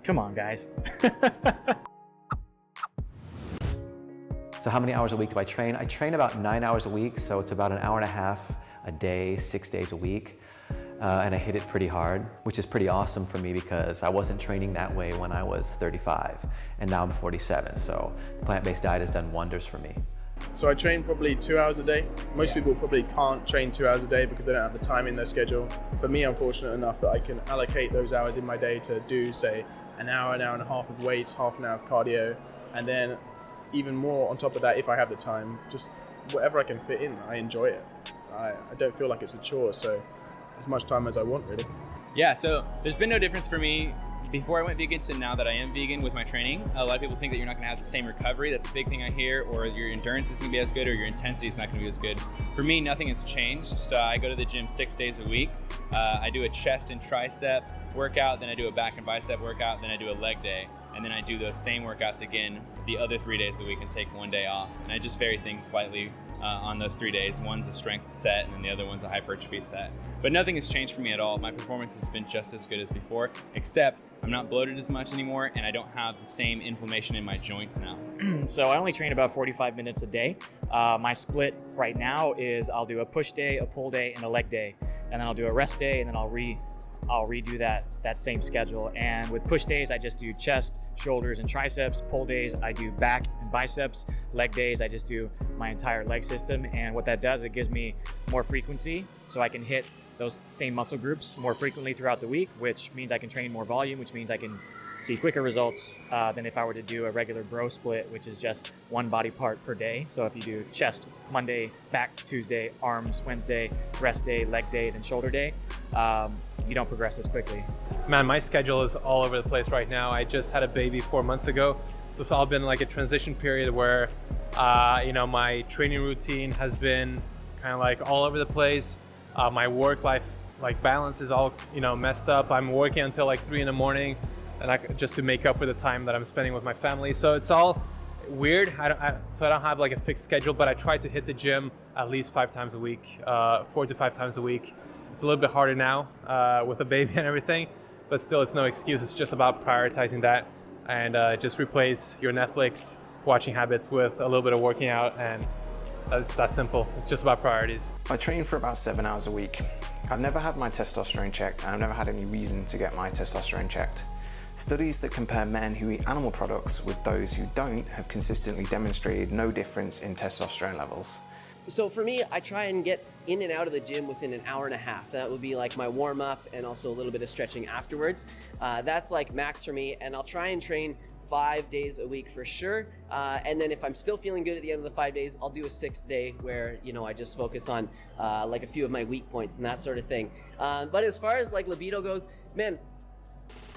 Come on, guys. So how many hours a week do I train? I train about 9 hours a week, so it's about an hour and a half a day, 6 days a week. And I hit it pretty hard, which is pretty awesome for me because I wasn't training that way when I was 35, and now I'm 47. So plant-based diet has done wonders for me. So I train probably 2 hours a day. Most people probably can't train 2 hours a day because they don't have the time in their schedule. For me, I'm fortunate enough that I can allocate those hours in my day to do, say, an hour and a half of weights, half an hour of cardio, and then even more on top of that, if I have the time, just whatever I can fit in, I enjoy it. I don't feel like it's a chore, so as much time as I want, really. Yeah, so there's been no difference for me before I went vegan to now that I am vegan with my training. A lot of people think that you're not gonna have the same recovery. That's a big thing I hear, or your endurance isn't gonna be as good, or your intensity is not gonna be as good. For me, nothing has changed. So I go to the gym 6 days a week. I do a chest and tricep workout, then I do a back and bicep workout, then I do a leg day. And then I do those same workouts again the other 3 days of the week and take 1 day off. And I just vary things slightly on those 3 days. One's a strength set and then the other one's a hypertrophy set. But nothing has changed for me at all. My performance has been just as good as before, except I'm not bloated as much anymore and I don't have the same inflammation in my joints now. So I only train about 45 minutes a day. My split right now is I'll do a push day, a pull day, and a leg day. And then I'll do a rest day, and then I'll redo that same schedule. And with push days, I just do chest, shoulders, and triceps. Pull days, I do back and biceps. Leg days, I just do my entire leg system. And what that does, it gives me more frequency, so I can hit those same muscle groups more frequently throughout the week, which means I can train more volume, which means I can see quicker results than if I were to do a regular bro split, which is just one body part per day. So if you do chest Monday, back Tuesday, arms Wednesday, rest day, leg day, then shoulder day, you don't progress as quickly. Man, my schedule is all over the place right now. I just had a baby 4 months ago. So it's all been like a transition period where, my training routine has been kind of like all over the place. My work-life balance is all, messed up. I'm working until like 3 in the morning and just to make up for the time that I'm spending with my family. So it's all weird. So I don't have like a fixed schedule, but I try to hit the gym at least 5 times a week, 4 to 5 times a week. It's a little bit harder now with a baby and everything, but still it's no excuse. It's just about prioritizing that and just replace your Netflix watching habits with a little bit of working out, and it's that simple. It's just about priorities. I train for about 7 hours a week. I've never had my testosterone checked, and I've never had any reason to get my testosterone checked. Studies that compare men who eat animal products with those who don't have consistently demonstrated no difference in testosterone levels. So for me, I try and get in and out of the gym within an hour and a half. That would be like my warm up and also a little bit of stretching afterwards. That's like max for me, and I'll try and train 5 days a week for sure. And then if I'm still feeling good at the end of the 5 days, I'll do a 6th day where, I just focus on like a few of my weak points and that sort of thing. But as far as like libido goes, man,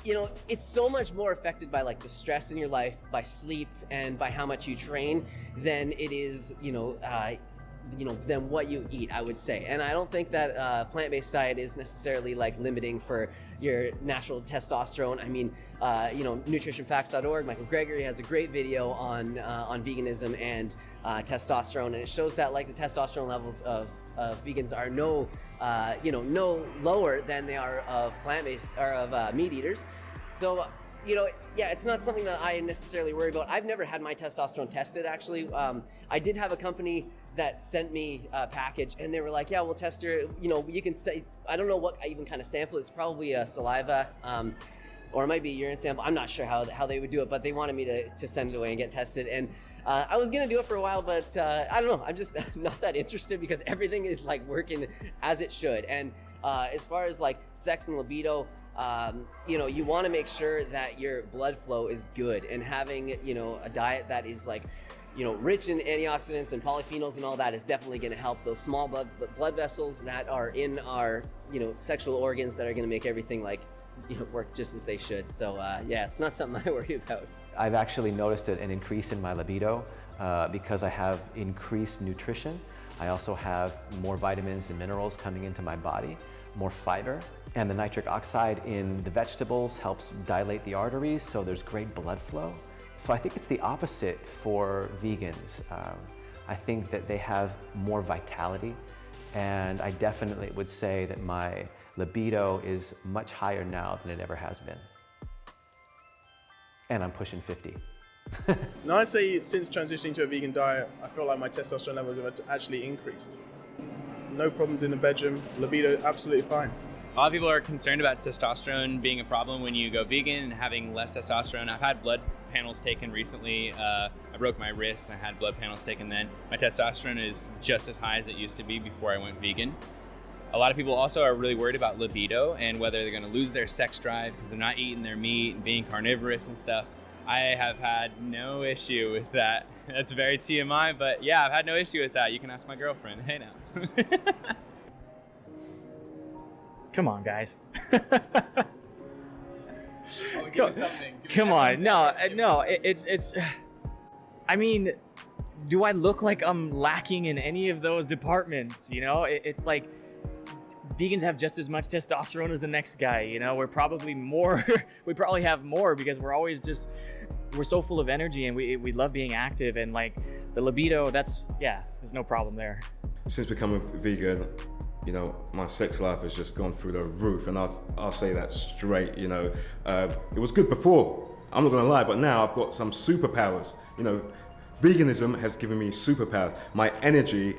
it's so much more affected by like the stress in your life, by sleep, and by how much you train than it is, than what you eat, I would say. And I don't think that plant-based diet is necessarily like limiting for your natural testosterone. I mean, nutritionfacts.org, Michael Gregory has a great video on veganism and testosterone, and it shows that like the testosterone levels of vegans are no lower than they are of plant-based or of meat eaters. So it's not something that I necessarily worry about. I've never had my testosterone tested, actually. I did have a company that sent me a package, and they were like, yeah, we'll test your, you can say, I don't know what even kind of sample. It's probably a saliva, or it might be a urine sample. I'm not sure how they would do it, but they wanted me to send it away and get tested. And I was gonna do it for a while, but I don't know. I'm just not that interested because everything is like working as it should. And as far as like sex and libido, you want to make sure that your blood flow is good, and having, a diet that is like, rich in antioxidants and polyphenols and all that is definitely going to help those small blood vessels that are in our, sexual organs that are going to make everything like, work just as they should. So it's not something I worry about. I've actually noticed an increase in my libido because I have increased nutrition. I also have more vitamins and minerals coming into my body, more fiber, and the nitric oxide in the vegetables helps dilate the arteries, so there's great blood flow. So I think it's the opposite for vegans. I think that they have more vitality, and I definitely would say that my Libido is much higher now than it ever has been. And I'm pushing 50. No, I'd say since transitioning to a vegan diet, I feel like my testosterone levels have actually increased. No problems in the bedroom, libido absolutely fine. A lot of people are concerned about testosterone being a problem when you go vegan and having less testosterone. I've had blood panels taken recently. I broke my wrist and I had blood panels taken then. My testosterone is just as high as it used to be before I went vegan. A lot of people also are really worried about libido and whether they're gonna lose their sex drive because they're not eating their meat and being carnivorous and stuff. I have had no issue with that. That's very TMI, but yeah, I've had no issue with that. You can ask my girlfriend. Hey now. Come on, guys. Give me something. Come on, no, it's. I mean, do I look like I'm lacking in any of those departments? You know, it's like vegans have just as much testosterone as the next guy. You know, we're probably more. We probably have more because we're always just. We're so full of energy and we love being active, and like the libido. That's there's no problem there. Since becoming vegan, you know, my sex life has just gone through the roof, and I'll say that straight. You know, it was good before. I'm not gonna lie, but now I've got some superpowers. You know, veganism has given me superpowers. My energy,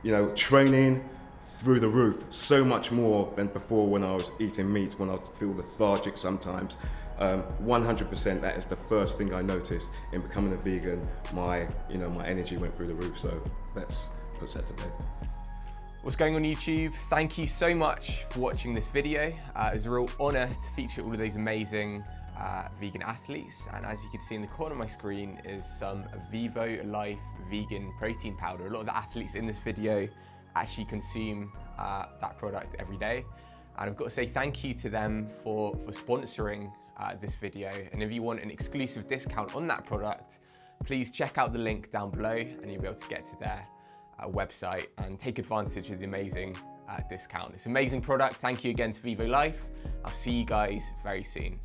you know, training through the roof, so much more than before when I was eating meat, when I feel lethargic sometimes. 100%, that is the first thing I noticed in becoming a vegan. My energy went through the roof. So let's put that to bed. What's going on YouTube? Thank you so much for watching this video. It was a real honor to feature all of those amazing vegan athletes. And as you can see in the corner of my screen is some Vivo Life vegan protein powder. A lot of the athletes in this video actually consume that product every day. And I've got to say thank you to them for sponsoring this video. And if you want an exclusive discount on that product, please check out the link down below and you'll be able to get to their website and take advantage of the amazing discount. It's an amazing product. Thank you again to Vivo Life. I'll see you guys very soon.